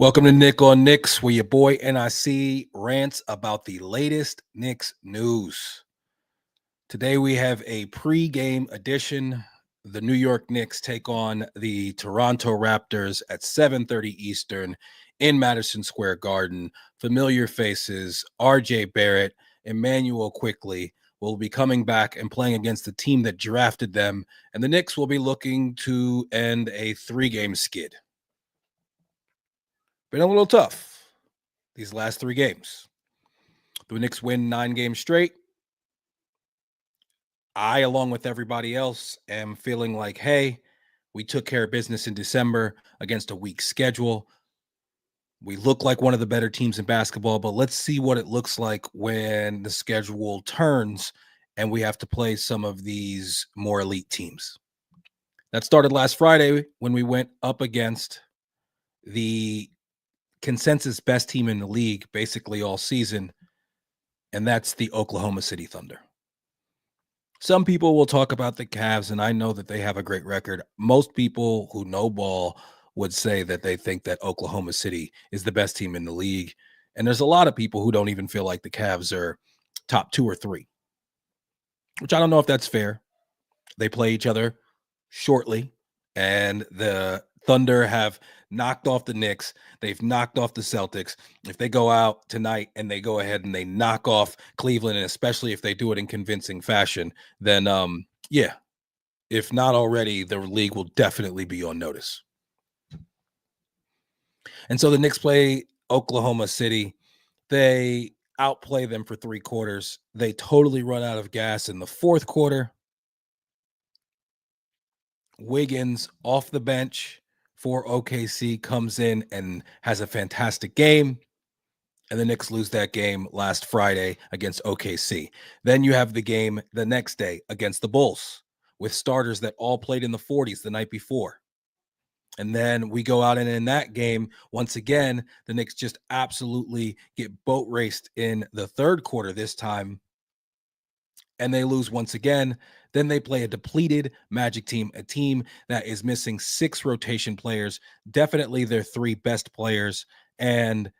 Welcome to Nick on Knicks, where your boy N.I.C rants about the latest Knicks news. Today we have a pre-game edition. The New York Knicks take on the Toronto Raptors at 7:30 Eastern in Madison Square Garden. Familiar faces, R.J. Barrett, Emmanuel Quickley will be coming back and playing against the team that drafted them, and the Knicks will be looking to end a three-game skid. Been a little tough these last three games. The Knicks win 9 games straight. I, along with everybody else, am feeling like, hey, we took care of business in December against a weak schedule. We look like one of the better teams in basketball, but let's see what it looks like when the schedule turns and we have to play some of these more elite teams. That started last Friday when we went up against the consensus best team in the league basically all season, and that's the Oklahoma City Thunder. Some people will talk about the Cavs, and I know that they have a great record. Most people who know ball would say that they think that Oklahoma City is the best team in the league, and there's a lot of people who don't even feel like the Cavs are top 2 or 3, which I don't know if that's fair. They play each other shortly, and the Thunder have knocked off the Knicks. They've knocked off the Celtics. If they go out tonight and they go ahead and they knock off Cleveland, and especially if they do it in convincing fashion, then yeah, if not already, the league will definitely be on notice. And so the Knicks play Oklahoma City. They outplay them for 3 quarters. They totally run out of gas in the 4th quarter. Wiggins off the bench for OKC comes in and has a fantastic game, and the Knicks lose that game last Friday against OKC. Then you have the game the next day against the Bulls with starters that all played in the 40s the night before. And then we go out and in that game, once again, the Knicks just absolutely get boat raced in the 3rd quarter this time, and they lose once again. Then they play a depleted Magic team, a team that is missing 6 rotation players, definitely their 3 best players, and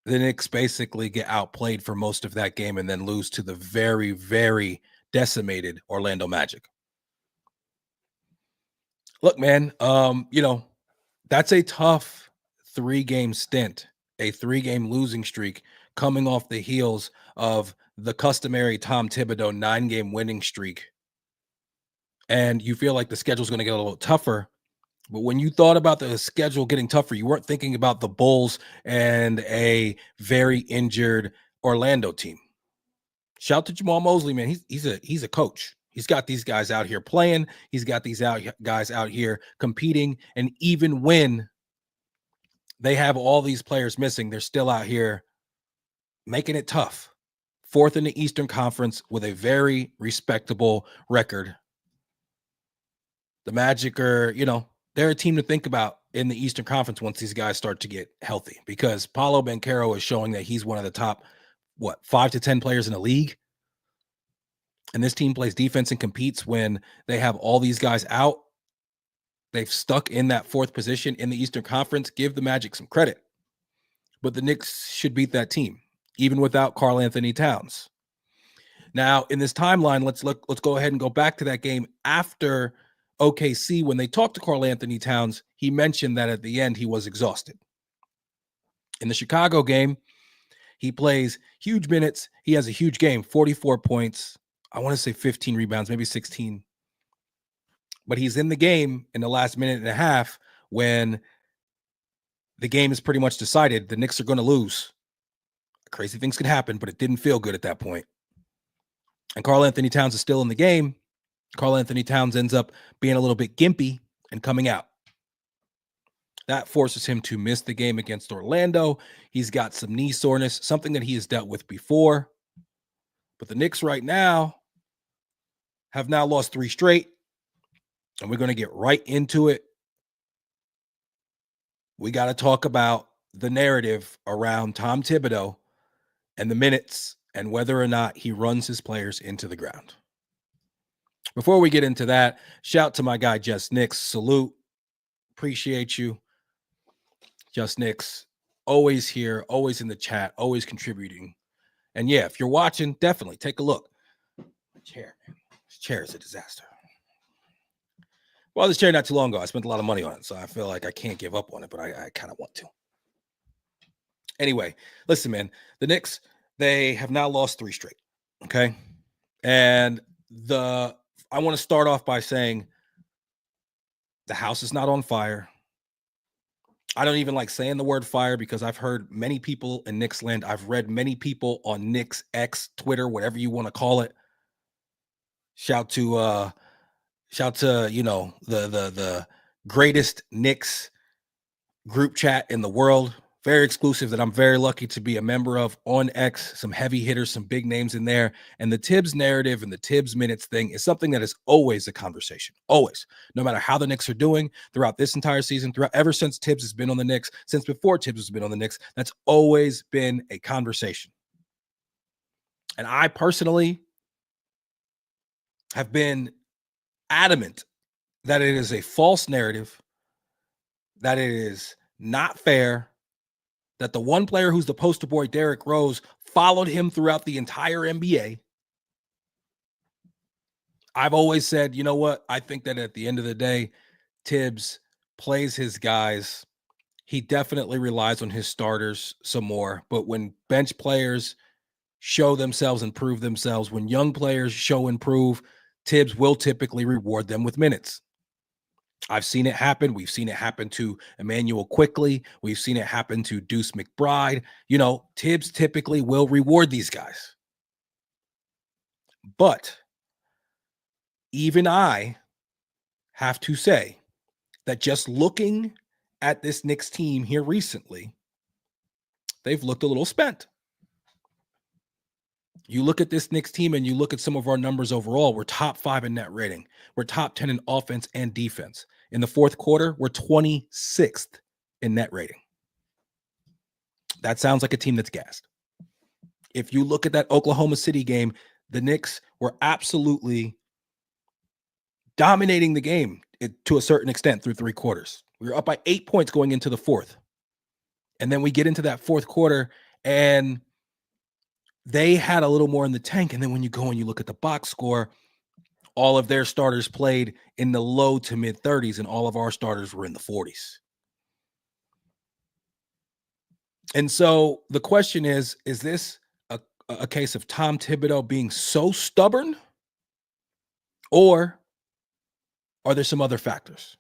the Knicks basically get outplayed for most of that game and then lose to the very, very decimated Orlando Magic. Look, man, that's a tough 3-game stint, a 3-game losing streak coming off the heels of the customary Tom Thibodeau 9-game winning streak. And you feel like the schedule's going to get a little tougher. But when you thought about the schedule getting tougher, you weren't thinking about the Bulls and a very injured Orlando team. Shout to Jamal Mosley, man. He's a coach. He's got these guys out here playing. He's got these guys out here competing. And even when they have all these players missing, they're still out here making it tough. 4th in the Eastern Conference with a very respectable record. The Magic are, they're a team to think about in the Eastern Conference once these guys start to get healthy, because Paolo Banchero is showing that he's one of the top, 5 to 10 players in the league. And this team plays defense and competes when they have all these guys out. They've stuck in that 4th position in the Eastern Conference. Give the Magic some credit. But the Knicks should beat that team, even without Karl Anthony Towns. Now, in this timeline, let's go ahead and go back to that game after OKC. When they talked to Karl Anthony Towns, he mentioned that at the end he was exhausted. In the Chicago game, he plays huge minutes. He has a huge game, 44 points. I want to say 15 rebounds, maybe 16. But he's in the game in the last minute and a half when the game is pretty much decided. The Knicks are going to lose. Crazy things could happen, but it didn't feel good at that point. And Karl Anthony Towns is still in the game. Karl Anthony Towns ends up being a little bit gimpy and coming out. That forces him to miss the game against Orlando. He's got some knee soreness, something that he has dealt with before. But the Knicks right now have now lost 3 straight, and we're going to get right into it. We got to talk about the narrative around Tom Thibodeau and the minutes and whether or not he runs his players into the ground. Before we get into that, shout to my guy, Just Knicks. Salute. Appreciate you. Just Knicks, always here, always in the chat, always contributing. And yeah, if you're watching, definitely take a look. My chair, man. This chair is a disaster. Well, this chair not too long ago, I spent a lot of money on it, so I feel like I can't give up on it, but I kind of want to. Anyway, listen, man, the Knicks, they have now lost 3 straight. Okay. And I want to start off by saying the house is not on fire. I don't even like saying the word fire because I've heard many people in Knicks land. I've read many people on Knicks X, Twitter, whatever you want to call it. Shout to the greatest Knicks group chat in the world. Very exclusive that I'm very lucky to be a member of on X. Some heavy hitters, some big names in there. And the Tibbs narrative and the Tibbs minutes thing is something that is always a conversation. Always. No matter how the Knicks are doing throughout this entire season, ever since Tibbs has been on the Knicks, since before Tibbs has been on the Knicks, that's always been a conversation. And I personally have been adamant that it is a false narrative, that it is not fair, that the one player who's the poster boy, Derrick Rose, followed him throughout the entire NBA. I've always said, you know what? I think that at the end of the day, Tibbs plays his guys. He definitely relies on his starters some more. But when bench players show themselves and prove themselves, when young players show and prove, Tibbs will typically reward them with minutes. I've seen it happen. We've seen it happen to Emmanuel Quickley. We've seen it happen to Deuce McBride. You know, Tibbs typically will reward these guys. But even I have to say that just looking at this Knicks team here recently, they've looked a little spent. You look at this Knicks team and you look at some of our numbers overall, we're top 5 in net rating. We're top 10 in offense and defense. In the fourth quarter, we're 26th in net rating. That sounds like a team that's gassed. If you look at that Oklahoma City game, the Knicks were absolutely dominating the game to a certain extent through 3 quarters. We were up by 8 points going into the fourth. And then we get into that fourth quarter and they had a little more in the tank. And then when you go and you look at the box score, all of their starters played in the low to mid 30s and all of our starters were in the 40s. And so the question is this a case of Tom Thibodeau being so stubborn, or are there some other factors?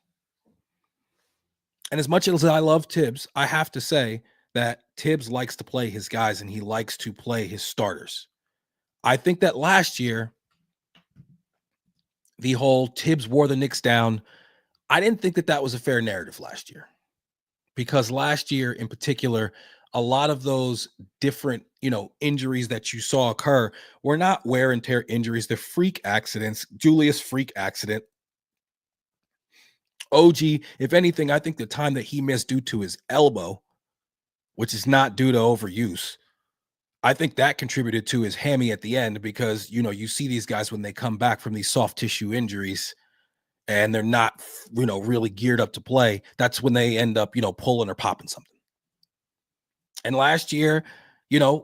And as much as I love Tibbs, I have to say that Tibbs likes to play his guys and he likes to play his starters. I think that last year, the whole Tibbs wore the Knicks down, I didn't think that that was a fair narrative last year. Because last year in particular, a lot of those different, injuries that you saw occur were not wear and tear injuries. They're freak accidents. Julius freak accident. OG, if anything, I think the time that he missed due to his elbow, which is not due to overuse, I think that contributed to his hammy at the end because, you see these guys when they come back from these soft tissue injuries and they're not, really geared up to play. That's when they end up, pulling or popping something. And last year,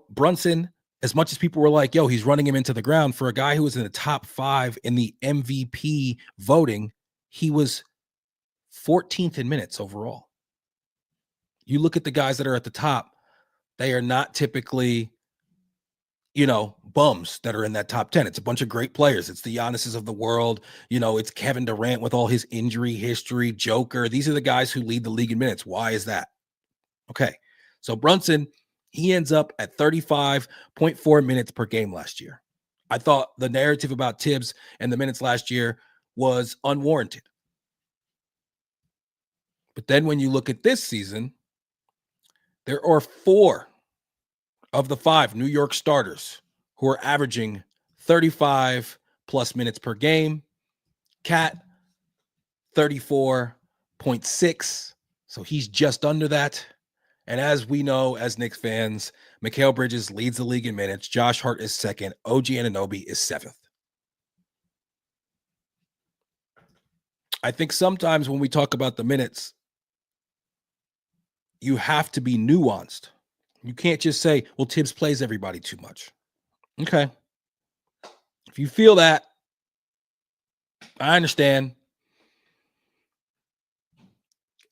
Brunson, as much as people were like, yo, he's running him into the ground, for a guy who was in the top 5 in the MVP voting, he was 14th in minutes overall. You look at the guys that are at the top, they are not typically, bums that are in that top 10. It's a bunch of great players. It's the Giannis's of the world. It's Kevin Durant with all his injury history, Joker. These are the guys who lead the league in minutes. Why is that? Okay. So Brunson, he ends up at 35.4 minutes per game last year. I thought the narrative about Tibbs and the minutes last year was unwarranted. But then when you look at this season, there are 4 of the 5 New York starters who are averaging 35 plus minutes per game. Cat, 34.6. So he's just under that. And as we know, as Knicks fans, Mikal Bridges leads the league in minutes. Josh Hart is 2nd. OG Anunoby is 7th. I think sometimes when we talk about the minutes, you have to be nuanced. You can't just say, well, Tibbs plays everybody too much. Okay. If you feel that, I understand.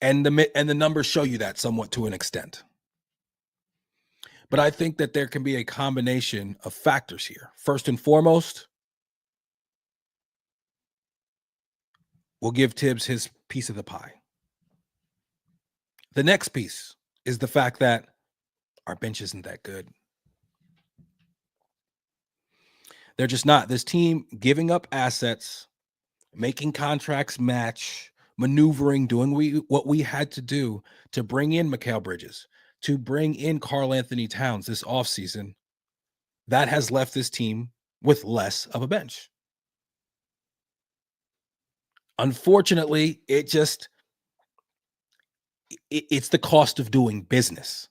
And the numbers show you that somewhat to an extent. But I think that there can be a combination of factors here. First and foremost, we'll give Tibbs his piece of the pie. The next piece is the fact that our bench isn't that good. They're just not. This team giving up assets, making contracts match, maneuvering, doing what we had to do to bring in Mikal Bridges, to bring in Karl Anthony Towns this offseason, that has left this team with less of a bench. Unfortunately, it's the cost of doing business.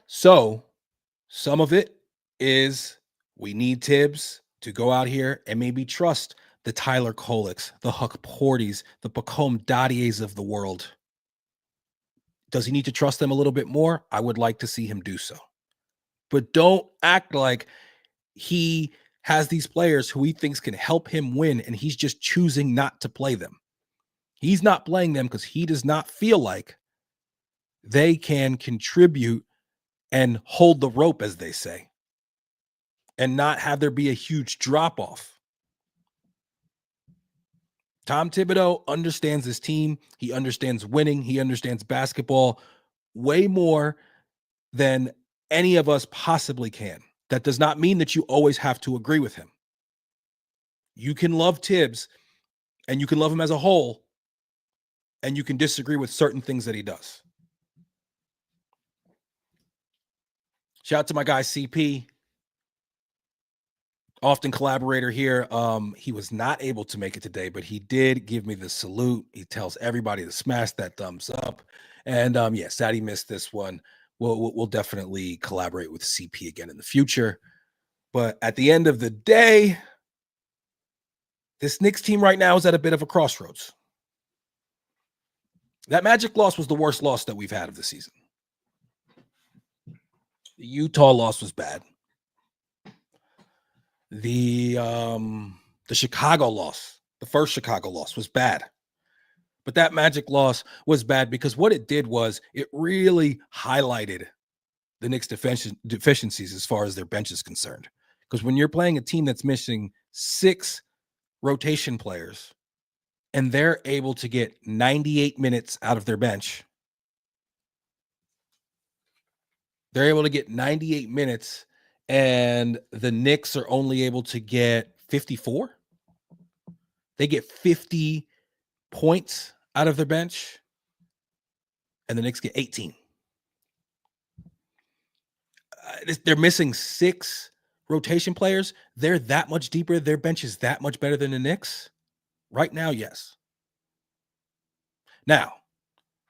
So some of it is we need Tibbs to go out here and maybe trust the Tyler Kolicks, the Huck Porties, the Pacome Dadiers of the world. Does he need to trust them a little bit more? I would like to see him do so. But don't act like he has these players who he thinks can help him win, and he's just choosing not to play them. He's not playing them because he does not feel like they can contribute and hold the rope, as they say, and not have there be a huge drop-off. Tom Thibodeau understands his team. He understands winning. He understands basketball way more than any of us possibly can. That does not mean that you always have to agree with him. You can love Tibbs and you can love him as a whole, and you can disagree with certain things that he does. Shout out to my guy CP, often collaborator here. He was not able to make it today, but he did give me the salute. He tells everybody to smash that thumbs up. And yeah, sad he missed this one. We'll definitely collaborate with CP again in the future. But at the end of the day, this Knicks team right now is at a bit of a crossroads. That Magic loss was the worst loss that we've had of the season. The Utah loss was bad. The Chicago loss, the first Chicago loss, was bad. But that Magic loss was bad because what it did was it really highlighted the Knicks' deficiencies as far as their bench is concerned. Because when you're playing a team that's missing 6 rotation players and they're able to get 98 minutes out of their bench, they're able to get 98 minutes and the Knicks are only able to get 54. They get 50 points out of their bench and the Knicks get 18. They're missing 6 rotation players. They're that much deeper. Their bench is that much better than the Knicks. Right now, yes. Now,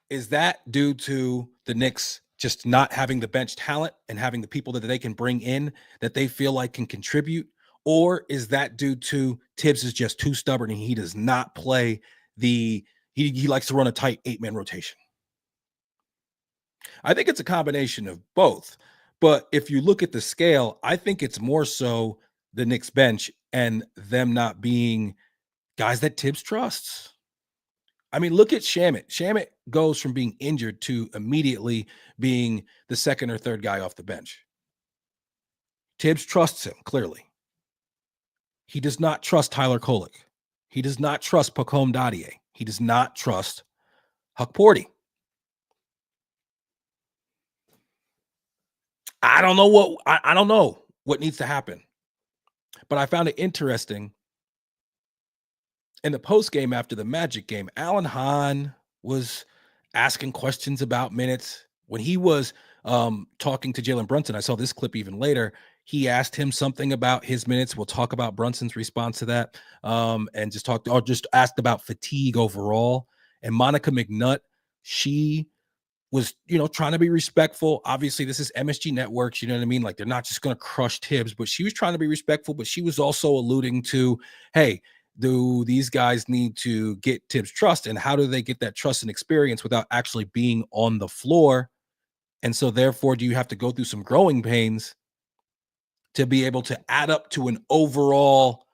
is that due to the Knicks just not having the bench talent and having the people that they can bring in that they feel like can contribute? Or is that due to Tibbs is just too stubborn and he does not play he likes to run a tight 8-man rotation? I think it's a combination of both. But if you look at the scale, I think it's more so the Knicks bench and them not being guys that Tibbs trusts. I mean, look at Shamet. Shamet goes from being injured to immediately being the second or third guy off the bench. Tibbs trusts him, clearly. He does not trust Tyler Kolek. He does not trust Pacome Dadier. He does not trust Huck Porty. I don't know what needs to happen. But I found it interesting. In the post game after the Magic game, Alan Hahn was asking questions about minutes. When he was talking to Jalen Brunson, I saw this clip even later. He asked him something about his minutes. We'll talk about Brunson's response to that, and just asked about fatigue overall. And Monica McNutt, she was, trying to be respectful. Obviously, this is MSG Networks, you know what I mean? Like, they're not just going to crush Tibbs, but she was trying to be respectful, but she was also alluding to, hey, do these guys need to get Tibbs' trust, and how do they get that trust and experience without actually being on the floor? And so, therefore, do you have to go through some growing pains to be able to add up to an overall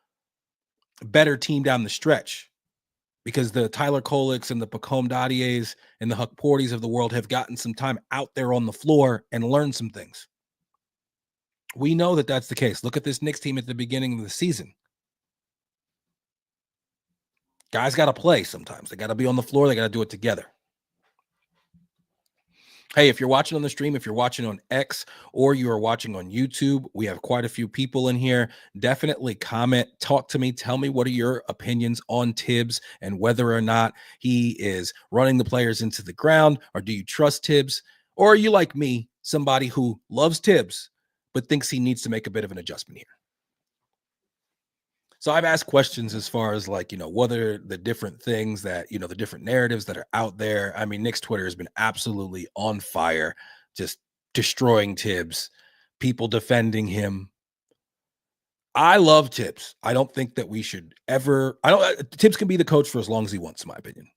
better team down the stretch? Because the Tyler Koleks and the Pacome Dadiers and the Huck Porties of the world have gotten some time out there on the floor and learned some things. We know that that's the case. Look at this Knicks team at the beginning of the season. Guys got to play sometimes. They got to be on the floor. They got to do it together. Hey, if you're watching on the stream, if you're watching on X or you are watching on YouTube, we have quite a few people in here. Definitely comment, talk to me, tell me what are your opinions on Tibbs and whether or not he is running the players into the ground, or do you trust Tibbs? Or are you like me, somebody who loves Tibbs but thinks he needs to make a bit of an adjustment here? So I've asked questions as far as, like, what are the different things that, the different narratives that are out there. I mean, Nick's Twitter has been absolutely on fire, just destroying Tibbs, people defending him. I love Tibbs. I don't think that we should ever, Tibbs can be the coach for as long as he wants, in my opinion.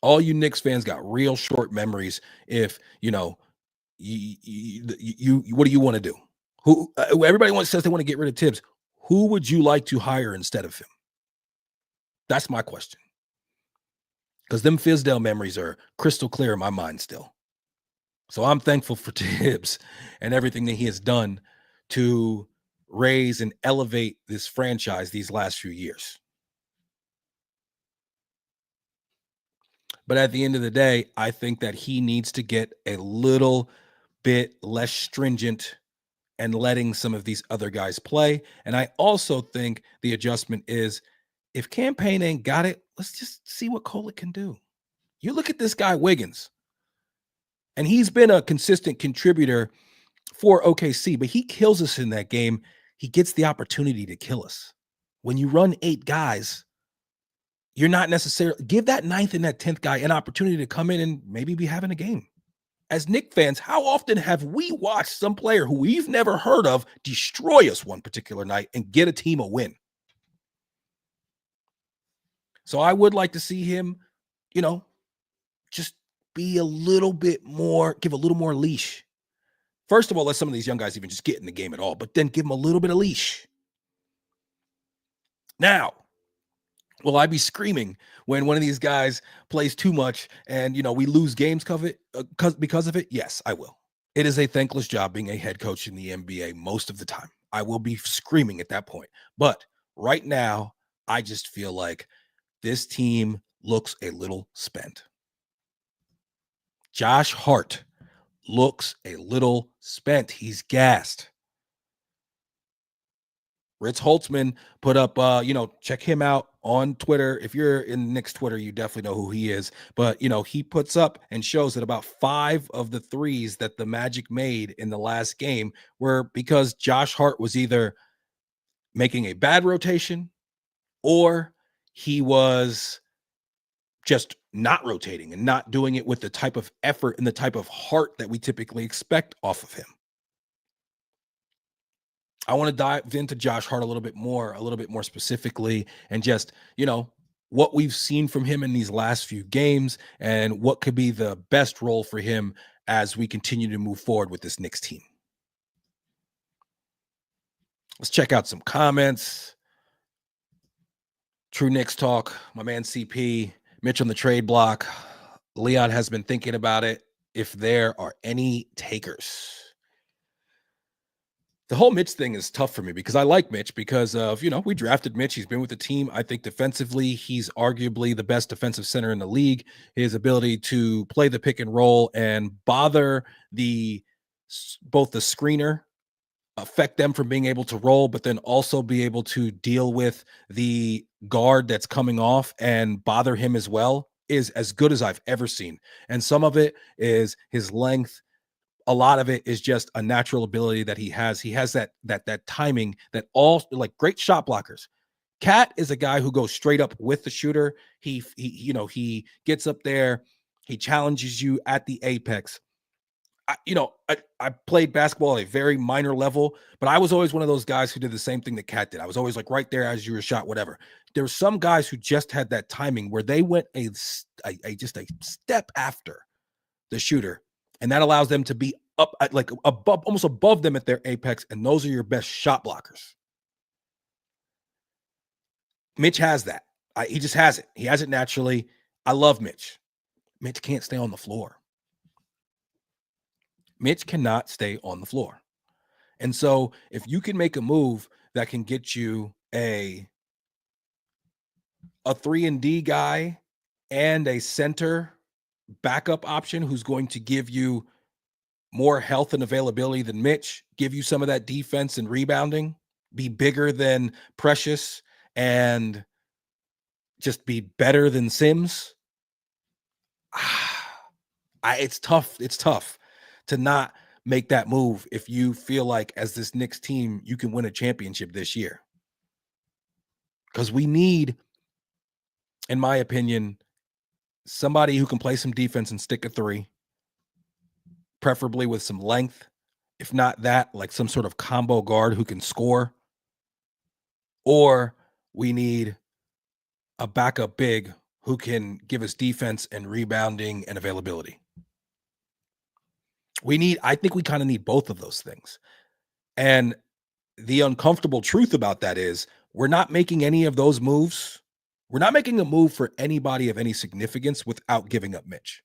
All you Knicks fans got real short memories if, what do you want to do? Everybody says they want to get rid of Tibbs. Who would you like to hire instead of him? That's my question. Because them Fizdale memories are crystal clear in my mind still. So I'm thankful for Tibbs and everything that he has done to raise and elevate this franchise these last few years. But at the end of the day, I think that he needs to get a little bit less stringent and letting some of these other guys play. And I also think the adjustment is, if Campaign ain't got it, let's just see what Kolek can do. You look at this guy, Wiggins, and he's been a consistent contributor for OKC, but he kills us in that game. He gets the opportunity to kill us. When you run 8 guys, you're not necessarily, give that 9th and that 10th guy an opportunity to come in and maybe be having a game. As Knicks fans, how often have we watched some player who we've never heard of destroy us one particular night and get a team a win? So I would like to see him, just be a little bit more, give a little more leash. First of all, let some of these young guys even just get in the game at all, but then give them a little bit of leash. Now, will I be screaming when one of these guys plays too much and, we lose games because of it? Yes, I will. It is a thankless job being a head coach in the NBA most of the time. I will be screaming at that point. But right now, I just feel like this team looks a little spent. Josh Hart looks a little spent. He's gassed. Ritz Holtzman put up, check him out on Twitter. If you're in Knicks Twitter, you definitely know who he is. But, he puts up and shows that about 5 of the threes that the Magic made in the last game were because Josh Hart was either making a bad rotation or he was just not rotating and not doing it with the type of effort and the type of heart that we typically expect off of him. I want to dive into Josh Hart a little bit more specifically, and just, what we've seen from him in these last few games and what could be the best role for him as we continue to move forward with this Knicks team. Let's check out some comments. True Knicks Talk, my man CP, Mitch on the trade block. Leon has been thinking about it. If there are any takers. The whole Mitch thing is tough for me because I like Mitch because of, we drafted Mitch. He's been with the team. I think defensively, he's arguably the best defensive center in the league. His ability to play the pick and roll and bother both the screener, affect them from being able to roll, but then also be able to deal with the guard that's coming off and bother him as well, is as good as I've ever seen. And some of it is his length. A lot of it is just a natural ability that he has. He has that timing that all, like, great shot blockers. Cat is a guy who goes straight up with the shooter. He gets up there. He challenges you at the apex. I played basketball at a very minor level, but I was always one of those guys who did the same thing that Cat did. I was always like right there as you were shot, whatever. There were some guys who just had that timing where they went just a step after the shooter, and that allows them to be up at like above, almost above them at their apex, and those are your best shot blockers. Mitch has that. He just has it. He has it naturally. I love Mitch. Mitch can't stay on the floor. Mitch cannot stay on the floor. And so if you can make a move that can get you a 3-and-D guy and a center backup option who's going to give you more health and availability than Mitch, give you some of that defense and rebounding, be bigger than Precious, and just be better than Sims. It's tough. It's tough to not make that move if you feel like as this Knicks team, you can win a championship this year. Because we need, in my opinion, somebody who can play some defense and stick a three, preferably with some length. If not that, like some sort of combo guard who can score. Or we need a backup big who can give us defense and rebounding and availability. I think we kind of need both of those things. And the uncomfortable truth about that is we're not making any of those moves. We're not making a move for anybody of any significance without giving up Mitch,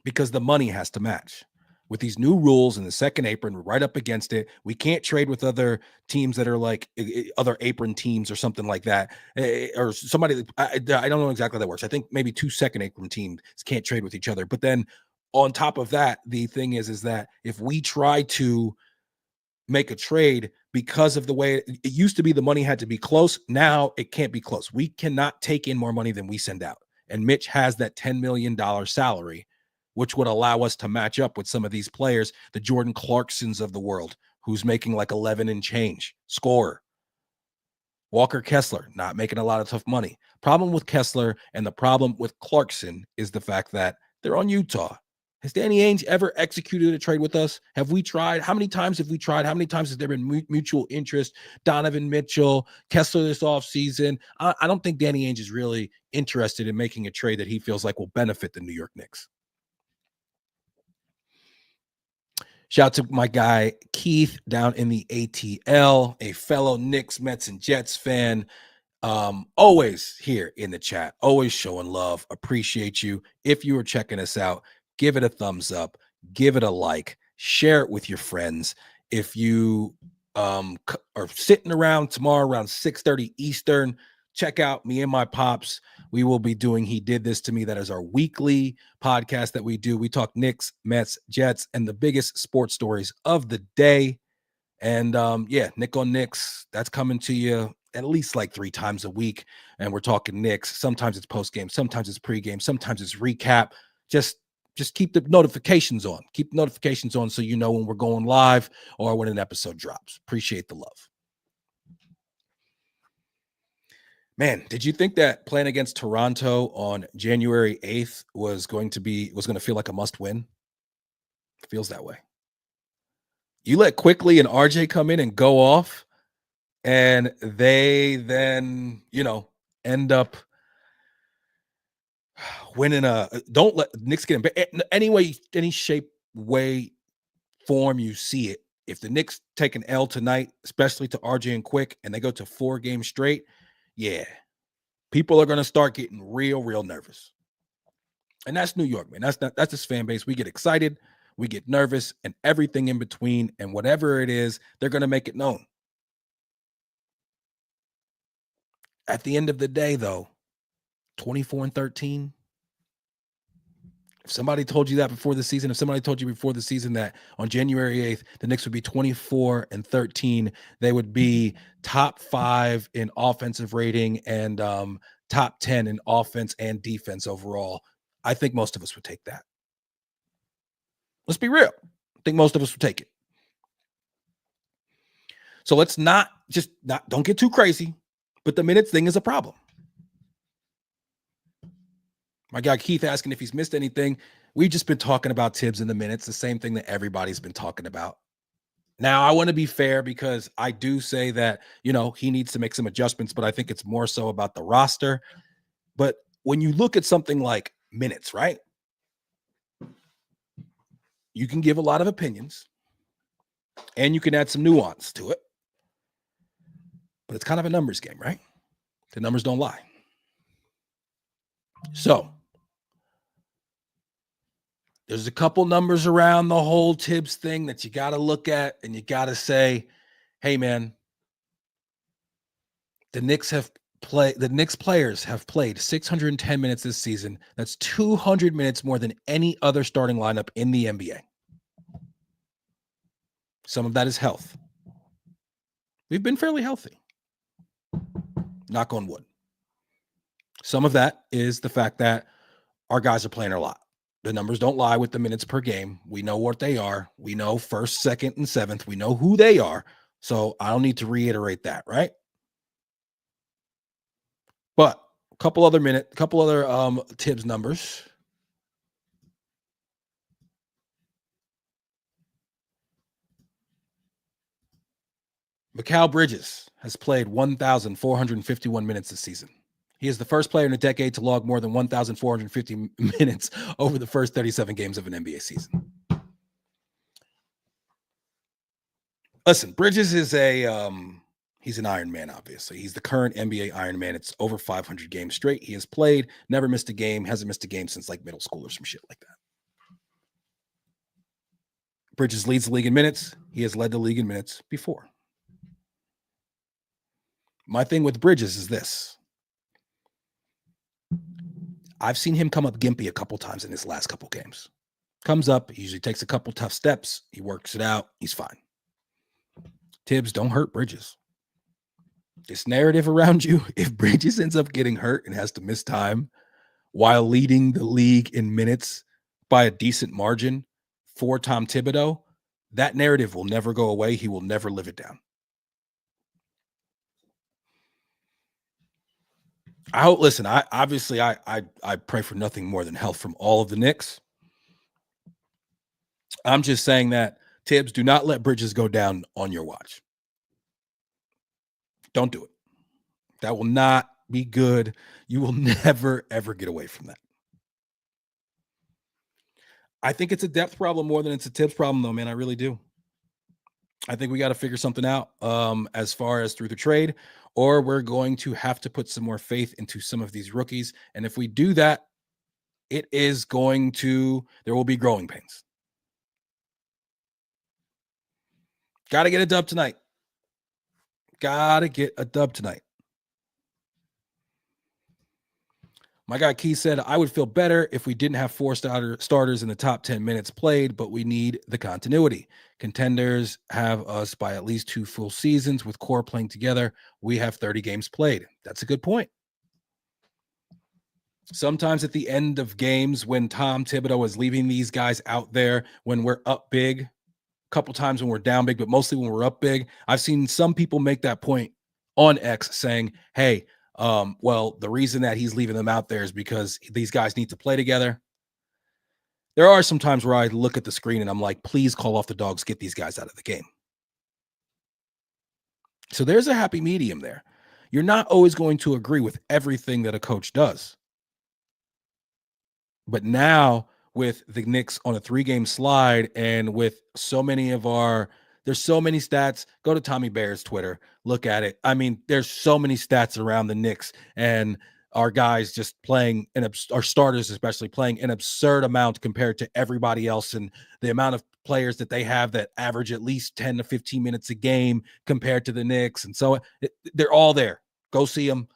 because the money has to match. With these new rules in the second apron, we're right up against it. We can't trade with other teams that are like other apron teams or something like that, or somebody. I don't know exactly how that works. I think maybe 2 second apron teams can't trade with each other. But then on top of that, the thing is that if we try to make a trade because of the way it used to be, the money had to be close. Now it can't be close. We cannot take in more money than we send out. And Mitch has that $10 million salary, which would allow us to match up with some of these players, the Jordan Clarksons of the world, who's making like 11 and change, scorer. Walker Kessler, not making a lot of tough money. Problem with Kessler and the problem with Clarkson is the fact that they're on Utah. Has Danny Ainge ever executed a trade with us? Have we tried? How many times have we tried? How many times has there been mutual interest? Donovan Mitchell, Kessler this offseason. I don't think Danny Ainge is really interested in making a trade that he feels like will benefit the New York Knicks. Shout out to my guy Keith down in the ATL, a fellow Knicks, Mets, and Jets fan. Always here in the chat, always showing love. Appreciate you. If you are checking us out, give it a thumbs up, give it a like, share it with your friends. If you are sitting around tomorrow around 6:30 Eastern, check out me and my pops. We will be doing He Did This to Me. That is our weekly podcast that we do. We talk Knicks, Mets, Jets, and the biggest sports stories of the day. And Nick on Knicks, that's coming to you at least like 3 times a week. And we're talking Knicks. Sometimes it's post game, sometimes it's pre-game, sometimes it's recap. Just keep the notifications on. Keep the notifications on so you know when we're going live or when an episode drops. Appreciate the love. Man, did you think that playing against Toronto on January 8th was going to feel like a must win? It feels that way. You let Quickley and RJ come in and go off, and they then, end up winning don't let Knicks get in any shape, way, form you see it. If the Knicks take an L tonight, especially to RJ and Quick, and they go to 4 games straight, yeah, people are going to start getting real, real nervous. And that's New York, man. That's this fan base. We get excited, we get nervous, and everything in between. And whatever it is, they're going to make it known. At the end of the day, though, 24-13. If somebody told you that before the season, if somebody told you before the season that on January 8th, the Knicks would be 24-13, they would be top 5 in offensive rating and top 10 in offense and defense overall, I think most of us would take that. Let's be real. I think most of us would take it. So let's don't get too crazy, but the minutes thing is a problem. My guy Keith asking if he's missed anything. We've just been talking about Tibbs in the minutes, the same thing that everybody's been talking about. Now, I want to be fair because I do say that, he needs to make some adjustments, but I think it's more so about the roster. But when you look at something like minutes, right? You can give a lot of opinions and you can add some nuance to it. But it's kind of a numbers game, right? The numbers don't lie. So there's a couple numbers around the whole Tibbs thing that you got to look at and you got to say, hey, man, the Knicks players have played 610 minutes this season. That's 200 minutes more than any other starting lineup in the NBA. Some of that is health. We've been fairly healthy. Knock on wood. Some of that is the fact that our guys are playing a lot. The numbers don't lie with the minutes per game. We know what they are. We know first, second, and seventh. We know who they are. So I don't need to reiterate that, right? But a couple other Tibbs numbers. Mikal Bridges has played 1,451 minutes this season. He is the first player in a decade to log more than 1,450 minutes over the first 37 games of an NBA season. Listen, Bridges is he's an Iron Man, obviously. He's the current NBA Iron Man. It's over 500 games straight. He has played, never missed a game, hasn't missed a game since like middle school or some shit like that. Bridges leads the league in minutes. He has led the league in minutes before. My thing with Bridges is this. I've seen him come up gimpy a couple times in his last couple games. Comes up, he usually takes a couple tough steps. He works it out. He's fine. Tibbs, don't hurt Bridges. This narrative around you, if Bridges ends up getting hurt and has to miss time while leading the league in minutes by a decent margin for Tom Thibodeau, that narrative will never go away. He will never live it down. I pray for nothing more than health from all of the Knicks. I'm just saying that, Tibbs, do not let Bridges go down on your watch. Don't do it. That will not be good. You will never, ever get away from that. I think it's a depth problem more than it's a Tibbs problem, though, man. I really do. I think we got to figure something out as far as through the trade, or we're going to have to put some more faith into some of these rookies. And if we do that, there will be growing pains. Got to get a dub tonight. My guy Key said, I would feel better if we didn't have 4 starters in the top 10 minutes played, but we need the continuity. Contenders have us by at least 2 full seasons with core playing together. We have 30 games played. That's a good point. Sometimes at the end of games when Tom Thibodeau is leaving these guys out there when we're up big, a couple times when we're down big, but mostly when we're up big, I've seen some people make that point on X saying, hey, well, the reason that he's leaving them out there is because these guys need to play together. There are some times where I look at the screen and I'm like, please call off the dogs, get these guys out of the game. So there's a happy medium there. You're not always going to agree with everything that a coach does. But now with the Knicks on a 3-game slide and with there's so many stats. Go to Tommy Bear's Twitter, look at it. I mean, there's so many stats around the Knicks and our guys just playing, our starters especially playing an absurd amount compared to everybody else, and the amount of players that they have that average at least 10 to 15 minutes a game compared to the Knicks. And so they're all there. Go see them.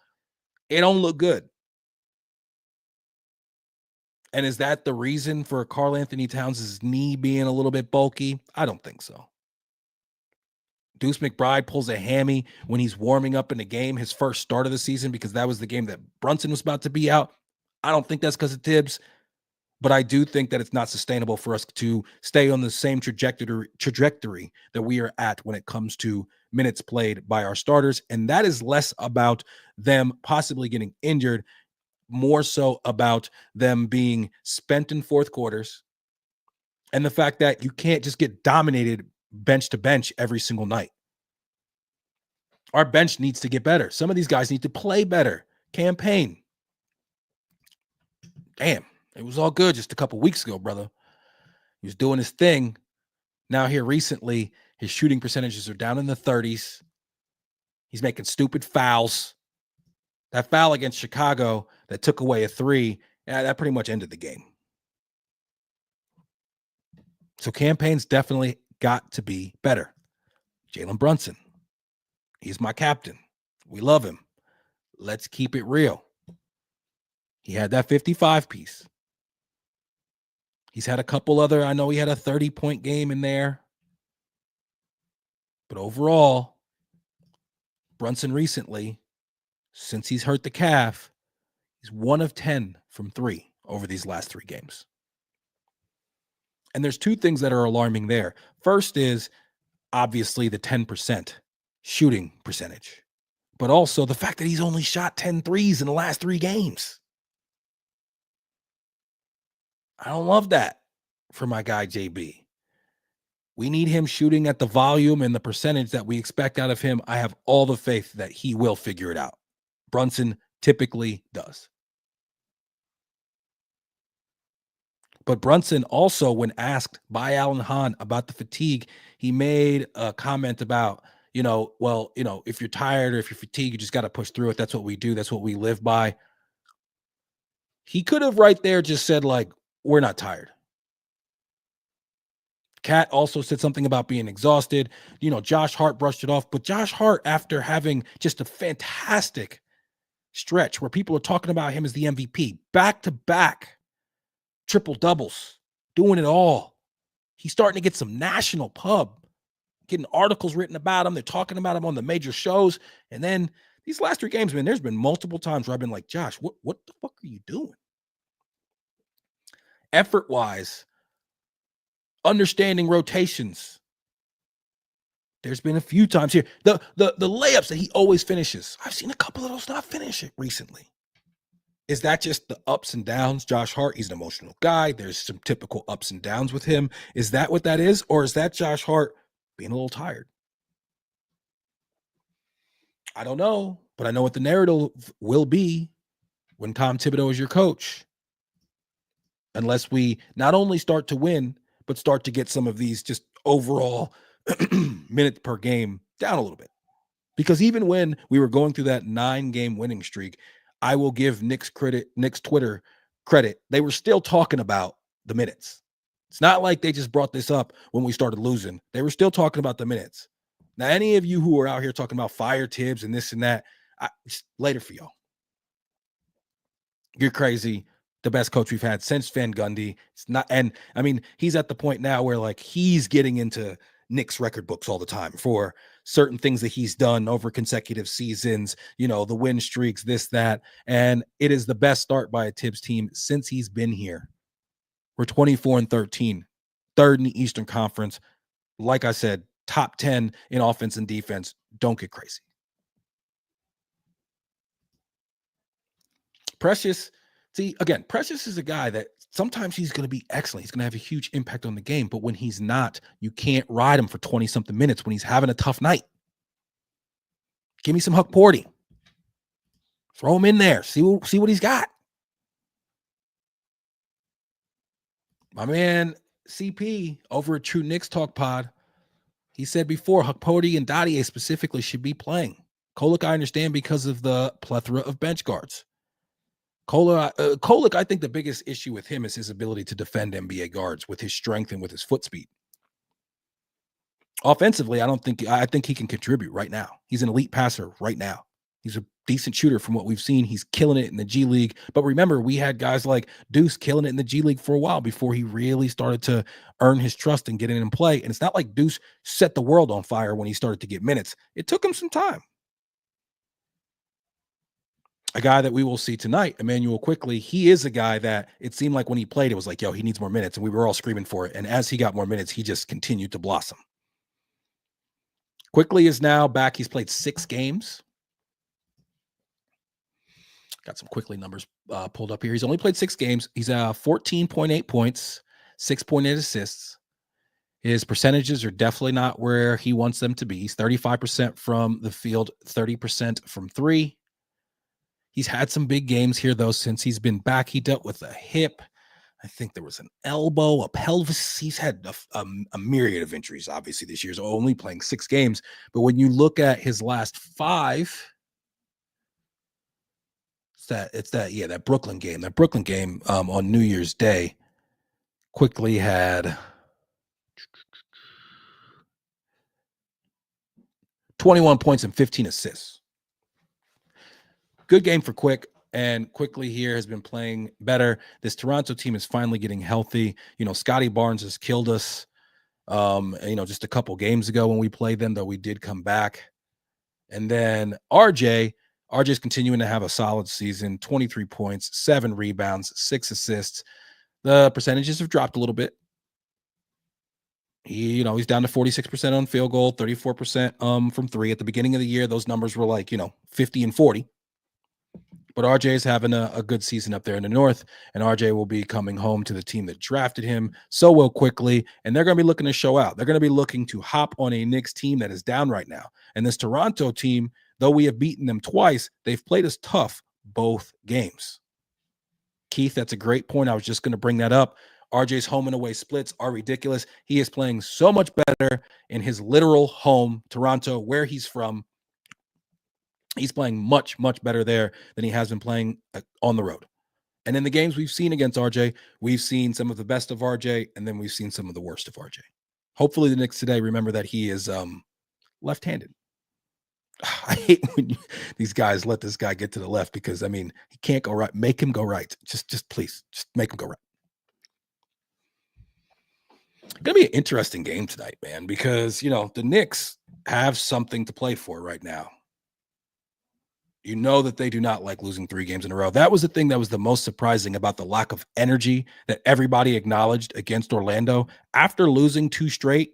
It don't look good. And is that the reason for Karl Anthony Towns' knee being a little bit bulky? I don't think so. Deuce McBride pulls a hammy when he's warming up in the game, his first start of the season, because that was the game that Brunson was about to be out. I don't think that's because of Tibbs, but I do think that it's not sustainable for us to stay on the same trajectory that we are at when it comes to minutes played by our starters. And that is less about them possibly getting injured, more so about them being spent in fourth quarters and the fact that you can't just get dominated bench to bench every single night. Our bench needs to get better. Some of these guys need to play better. Campaign. Damn, it was all good just a couple weeks ago, brother. He was doing his thing. Now here recently, his shooting percentages are down in the 30s. He's making stupid fouls. That foul against Chicago that took away a three, that pretty much ended the game. So campaign's definitely got to be better. Jalen Brunson, he's my captain. We love him. Let's keep it real. He had that 55 piece. He's had a couple other, I know he had a 30-point game in there. But overall, Brunson recently, since he's hurt the calf, he's 1 of 10 from 3 over these last 3 games. And there's 2 things that are alarming there. First is obviously the 10% shooting percentage, but also the fact that he's only shot 10 threes in the last 3 games. I don't love that for my guy, JB. We need him shooting at the volume and the percentage that we expect out of him. I have all the faith that he will figure it out. Brunson typically does. But Brunson also, when asked by Alan Hahn about the fatigue, he made a comment about, if you're tired or if you're fatigued, you just got to push through it. That's what we do. That's what we live by. He could have right there just said, like, we're not tired. Cat also said something about being exhausted. Josh Hart brushed it off. But Josh Hart, after having just a fantastic stretch where people are talking about him as the MVP, back-to-back triple doubles, doing it all. He's starting to get some national pub, getting articles written about him. They're talking about him on the major shows. And then these last 3 games, man, there's been multiple times where I've been like, Josh, what the fuck are you doing? Effort-wise, understanding rotations. There's been a few times here. The layups that he always finishes. I've seen a couple of those not finish it recently. Is that just the ups and downs? Josh Hart, he's an emotional guy. There's some typical ups and downs with him. Is that what that is? Or is that Josh Hart being a little tired? I don't know, but I know what the narrative will be when Tom Thibodeau is your coach. Unless we not only start to win, but start to get some of these just overall minutes per game down a little bit. Because even when we were going through that 9-game winning streak, I will give Knicks Twitter credit. They were still talking about the minutes. It's not like they just brought this up when we started losing. They were still talking about the minutes. Now, any of you who are out here talking about fire Tibbs and this and that, later for y'all. You're crazy. The best coach we've had since Van Gundy. It's not, and I mean, he's at the point now where like he's getting into Knicks record books all the time for certain things that he's done over consecutive seasons, the win streaks, this, that. And it is the best start by a Tibbs team since he's been here. We're 24-13, 3rd in the Eastern Conference. Like I said, top 10 in offense and defense. Don't get crazy. Precious, Precious is a guy that sometimes he's going to be excellent. He's going to have a huge impact on the game. But when he's not, you can't ride him for 20-something minutes when he's having a tough night. Give me some Huck Porty. Throw him in there. See what he's got. My man CP over at True Knicks Talk Pod, he said before, Huck Porty and Dottie specifically should be playing. Kolek, I understand because of the plethora of bench guards. Kolek, I think the biggest issue with him is his ability to defend NBA guards with his strength and with his foot speed. Offensively, I think he can contribute right now. He's an elite passer right now. He's a decent shooter from what we've seen. He's killing it in the G League. But remember, we had guys like Deuce killing it in the G League for a while before he really started to earn his trust and get in and play. And it's not like Deuce set the world on fire when he started to get minutes. It took him some time. A guy that we will see tonight, Emmanuel Quickley, he is a guy that it seemed like when he played, it was like, yo, he needs more minutes. And we were all screaming for it. And as he got more minutes, he just continued to blossom. Quickley is now back. He's played 6 games. Got some Quickley numbers pulled up here. He's only played 6 games. He's 14.8 points, 6.8 assists. His percentages are definitely not where he wants them to be. He's 35% from the field, 30% from 3. He's had some big games here, though, since he's been back. He dealt with a hip. I think there was an elbow, a pelvis. He's had a myriad of injuries, obviously, this year. He's only playing 6 games. But when you look at his last 5, that Brooklyn game. That Brooklyn game on New Year's Day Quickley had 21 points and 15 assists. Good game for Quick, and Quickley here has been playing better. This Toronto team is finally getting healthy. Scotty Barnes has killed us, just a couple games ago when we played them, though we did come back. And then RJ's continuing to have a solid season, 23 points, 7 rebounds, 6 assists. The percentages have dropped a little bit. He's down to 46% on field goal, 34% from 3. At the beginning of the year, those numbers were like, 50 and 40. But RJ is having a good season up there in the North, and RJ will be coming home to the team that drafted him. So will Quickley, and they're going to be looking to show out. They're going to be looking to hop on a Knicks team that is down right now. And this Toronto team, though we have beaten them twice, they've played us tough both games. Keith, that's a great point. I was just going to bring that up. RJ's home and away splits are ridiculous. He is playing so much better in his literal home, Toronto, where he's from. He's playing much, much better there than he has been playing on the road. And in the games we've seen against RJ, we've seen some of the best of RJ, and then we've seen some of the worst of RJ. Hopefully the Knicks today remember that he is left-handed. I hate when these guys let this guy get to the left because, he can't go right. Make him go right. Just please, just make him go right. It's going to be an interesting game tonight, man, because, the Knicks have something to play for right now. You know that they do not like losing 3 games in a row. That was the thing that was the most surprising about the lack of energy that everybody acknowledged against Orlando. After losing 2 straight,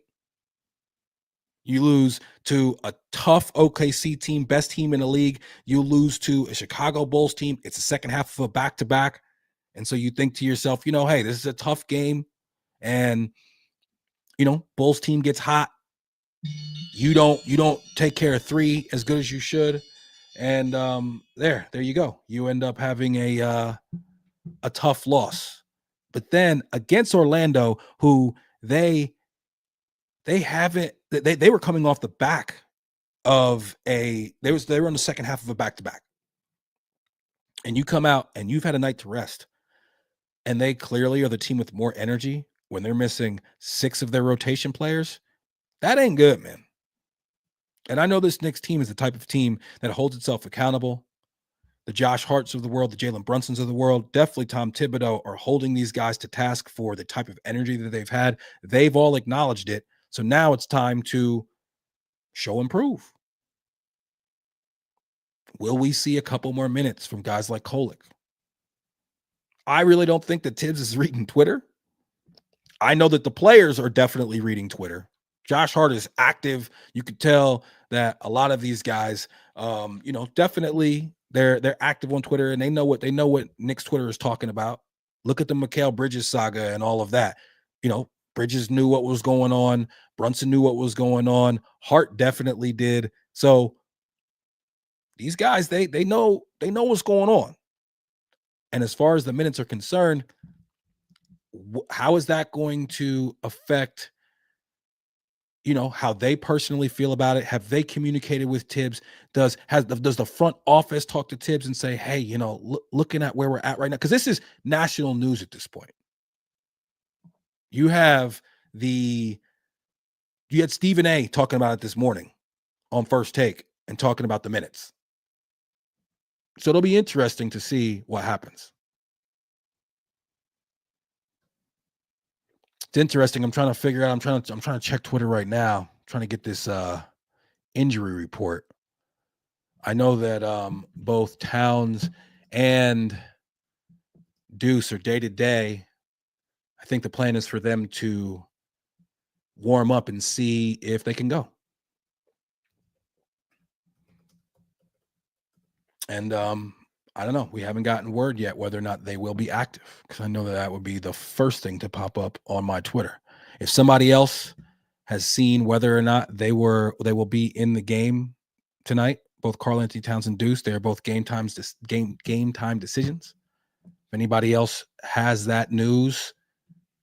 you lose to a tough OKC team, best team in the league. You lose to a Chicago Bulls team. It's the second half of a back-to-back. And so you think to yourself, hey, this is a tough game. And, Bulls team gets hot. You don't take care of 3 as good as you should. And there you go. You end up having a tough loss. But then against Orlando, who they were coming off the back of they were on the second half of a back-to-back. And you come out and you've had a night to rest. And they clearly are the team with more energy when they're missing 6 of their rotation players. That ain't good, man. And I know this Knicks team is the type of team that holds itself accountable. The Josh Harts of the world, the Jalen Brunsons of the world, definitely Tom Thibodeau are holding these guys to task for the type of energy that they've had. They've all acknowledged it. So now it's time to show and prove. Will we see a couple more minutes from guys like Kolek? I really don't think that Tibbs is reading Twitter. I know that the players are definitely reading Twitter. Josh Hart is active. You could tell that a lot of these guys, definitely they're active on Twitter and they know what Knicks Twitter is talking about. Look at the Mikal Bridges saga and all of that. Bridges knew what was going on. Brunson knew what was going on. Hart definitely did. So these guys, they know what's going on. And as far as the minutes are concerned, how is that going to affect how they personally feel about it? Have they communicated with Tibbs? Does the front office talk to Tibbs and say, hey, looking at where we're at right now? Because this is national news at this point. You had Stephen A talking about it this morning on First Take and talking about the minutes. So it'll be interesting to see what happens. It's interesting. I'm trying to figure out. I'm trying to check Twitter right now. I'm trying to get this injury report. I know that both Towns and Deuce are day to day. I think the plan is for them to warm up and see if they can go. And I don't know. We haven't gotten word yet whether or not they will be active, because I know that would be the first thing to pop up on my Twitter. If somebody else has seen whether or not they will be in the game tonight, both Karl-Anthony Towns and Deuce, they are both game time decisions. If anybody else has that news,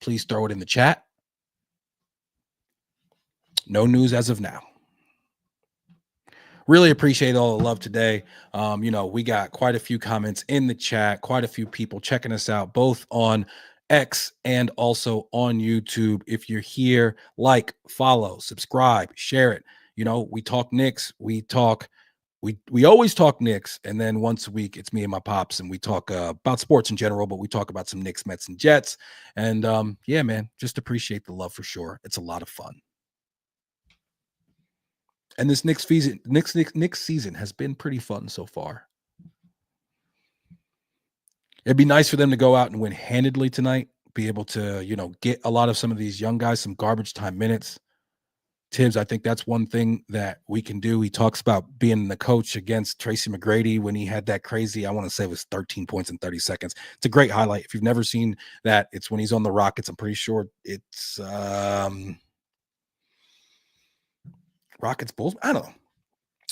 please throw it in the chat. No news as of now. Really appreciate all the love today. We got quite a few comments in the chat, quite a few people checking us out, both on X and also on YouTube. If you're here, like, follow, subscribe, share it. We talk Knicks. We always talk Knicks, and then once a week it's me and my pops, and we talk about sports in general, but we talk about some Knicks, Mets, and Jets. And yeah, man, just appreciate the love for sure. It's a lot of fun. And this Knicks season has been pretty fun so far. It'd be nice for them to go out and win handedly tonight, be able to, get a lot of some of these young guys some garbage time minutes. Tibbs, I think that's one thing that we can do. He talks about being the coach against Tracy McGrady when he had that crazy, I want to say it was 13 points in 30 seconds. It's a great highlight. If you've never seen that, it's when he's on the Rockets. I'm pretty sure it's Rockets Bulls. I don't know.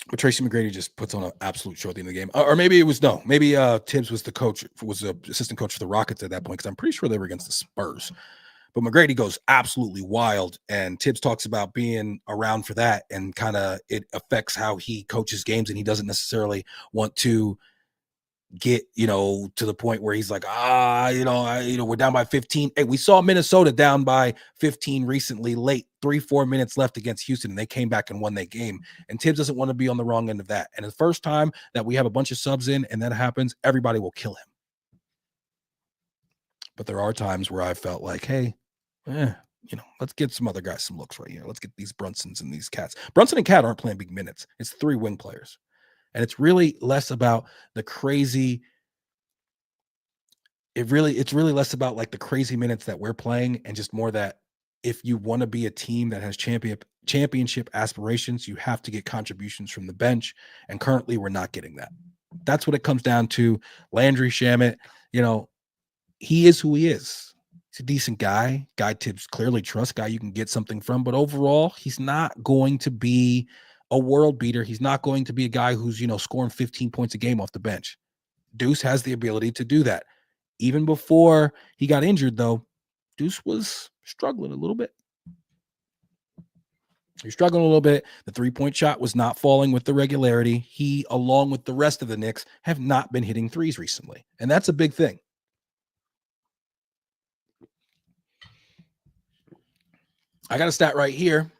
But Tracy McGrady just puts on an absolute show at the end of the game. Or maybe it was maybe Tibbs was the coach, was the assistant coach for the Rockets at that point, because I'm pretty sure they were against the Spurs. But McGrady goes absolutely wild, and Tibbs talks about being around for that, and kind of it affects how he coaches games, and he doesn't necessarily want to get, to the point where he's like, we're down by 15. Hey, we saw Minnesota down by 15 recently, late 3-4 minutes left against Houston, and they came back and won that game. And Tibbs doesn't want to be on the wrong end of that. And the first time that we have a bunch of subs in and that happens, everybody will kill him. But there are times where I felt like, hey, let's get some other guys some looks right here. Let's get these Brunsons and these Cats. Brunson and Cat aren't playing big minutes. It's 3 wing players. And it's really less about the crazy. It's really less about like the crazy minutes that we're playing, and just more that if you want to be a team that has championship aspirations, you have to get contributions from the bench. And currently we're not getting that. That's what it comes down to. Landry Shamet, he is who he is. He's a decent guy. Guy Tibbs clearly trusts, guy you can get something from. But overall, he's not going to be a world beater. He's not going to be a guy who's, scoring 15 points a game off the bench. Deuce has the ability to do that. Even before he got injured, though, Deuce was struggling a little bit. He's struggling a little bit. The 3-point shot was not falling with the regularity. He, along with the rest of the Knicks, have not been hitting threes recently. And that's a big thing. I got a stat right here.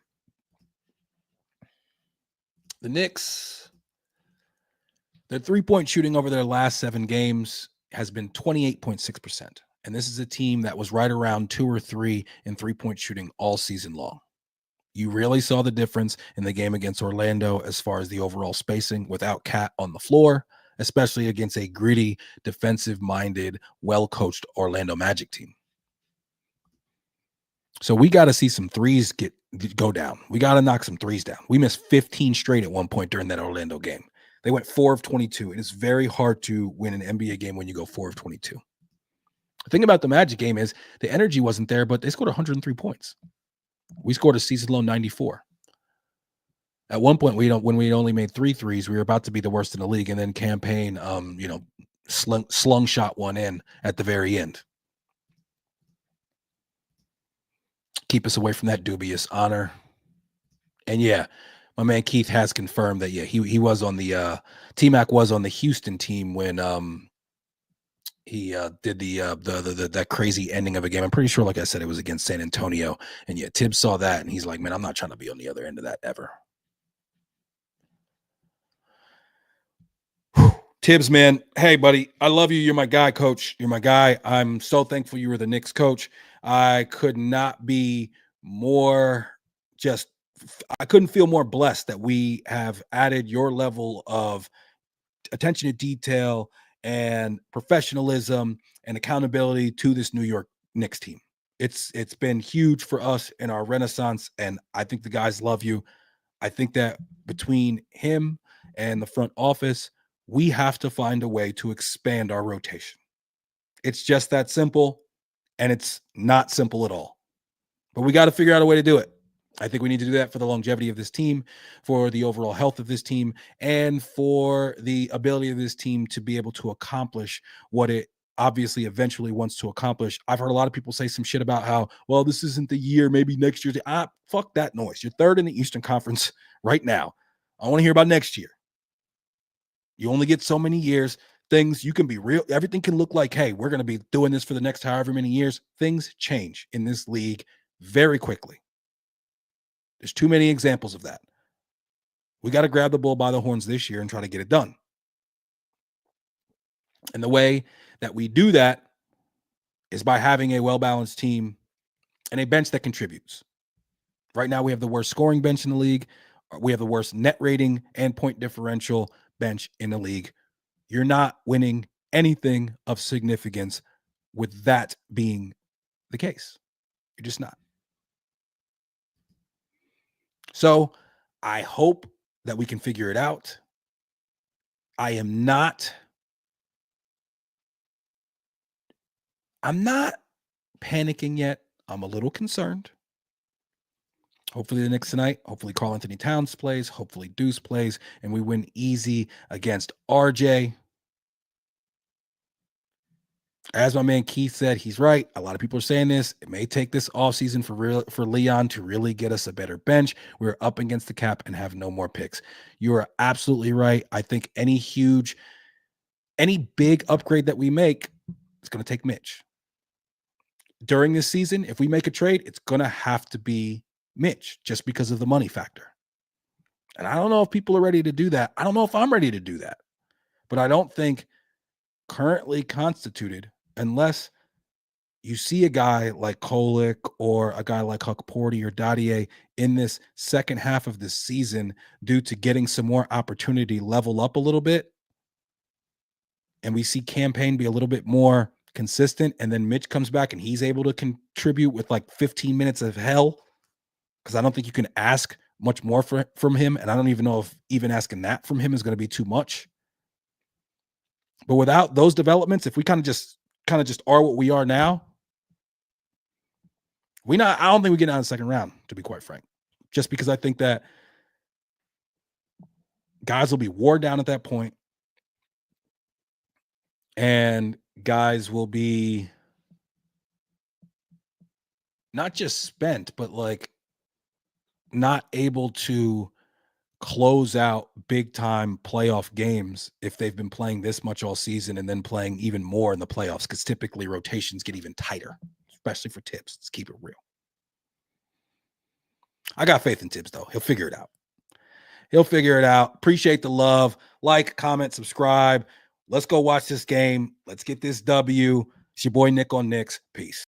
The Knicks, their 3-point shooting over their last 7 games has been 28.6%. And this is a team that was right around 2 or 3 in 3-point shooting all season long. You really saw the difference in the game against Orlando as far as the overall spacing without Cat on the floor, especially against a gritty, defensive-minded, well-coached Orlando Magic team. So we got to see some threes go down. We got to knock some threes down. We missed 15 straight at one point during that Orlando game. They went 4 of 22. It is very hard to win an NBA game when you go 4 of 22. The thing about the Magic game is the energy wasn't there, but they scored 103 points. We scored a season-low 94. At one point, when we only made 3 threes, we were about to be the worst in the league, and then Campaign, slung shot one in at the very end. Keep us away from that dubious honor. And yeah, my man Keith has confirmed that, yeah, he was on the T-Mac was on the Houston team when he did the that crazy ending of a game. I'm pretty sure, like I said, it was against San Antonio. And yeah, Tibbs saw that and he's like, man, I'm not trying to be on the other end of that ever. Tibbs, man. Hey, buddy. I love you. You're my guy, coach. You're my guy. I'm so thankful you were the Knicks coach. I could not be more I couldn't feel more blessed that we have added your level of attention to detail and professionalism and accountability to this New York Knicks team. It's been huge for us in our renaissance, and I think the guys love you. I think that between him and the front office, we have to find a way to expand our rotation. It's just that simple, and it's not simple at all. But we got to figure out a way to do it. I think we need to do that for the longevity of this team, for the overall health of this team, and for the ability of this team to be able to accomplish what it obviously eventually wants to accomplish. I've heard a lot of people say some shit about how, well, this isn't the year, maybe next year. Fuck that noise. You're third in the Eastern Conference right now. I want to hear about next year. You only get so many years. Things, you can be real. Everything can look like, hey, we're going to be doing this for the next however many years. Things change in this league very quickly. There's too many examples of that. We got to grab the bull by the horns this year and try to get it done. And the way that we do that is by having a well-balanced team and a bench that contributes. Right now, we have the worst scoring bench in the league. We have the worst net rating and point differential bench in the league. You're not winning anything of significance with that being the case. You're just not. So I hope that we can figure it out. I'm not panicking yet. I'm a little concerned. Hopefully the Knicks tonight, hopefully Karl-Anthony Towns plays, hopefully Deuce plays, and we win easy against RJ. As my man Keith said, he's right. A lot of people are saying this. It may take this offseason for Leon to really get us a better bench. We're up against the cap and have no more picks. You are absolutely right. I think any big upgrade that we make is going to take Mitch. During this season, if we make a trade, it's going to have to be Mitch just because of the money factor. And I don't know if people are ready to do that. I don't know if I'm ready to do that. But I don't think currently constituted, unless you see a guy like Kolick or a guy like Huck Porty or Dadier in this second half of this season due to getting some more opportunity, level up a little bit, and we see Campaign be a little bit more consistent, and then Mitch comes back and he's able to contribute with like 15 minutes of hell, because I don't think you can ask much more from him, and I don't even know if even asking that from him is going to be too much. But without those developments, if we kind of just are what we are now, I don't think we get out in the second round, to be quite frank. Just because I think that guys will be worn down at that point, and guys will be not just spent, but like not able to close out big time playoff games if they've been playing this much all season and then playing even more in the playoffs, because typically rotations get even tighter, especially for Tibbs. Let's keep it real. I got faith in Tibbs, though. He'll figure it out. Appreciate the love. Like, comment, subscribe. Let's go watch this game. Let's get this W. It's your boy Nick on Knicks. Peace.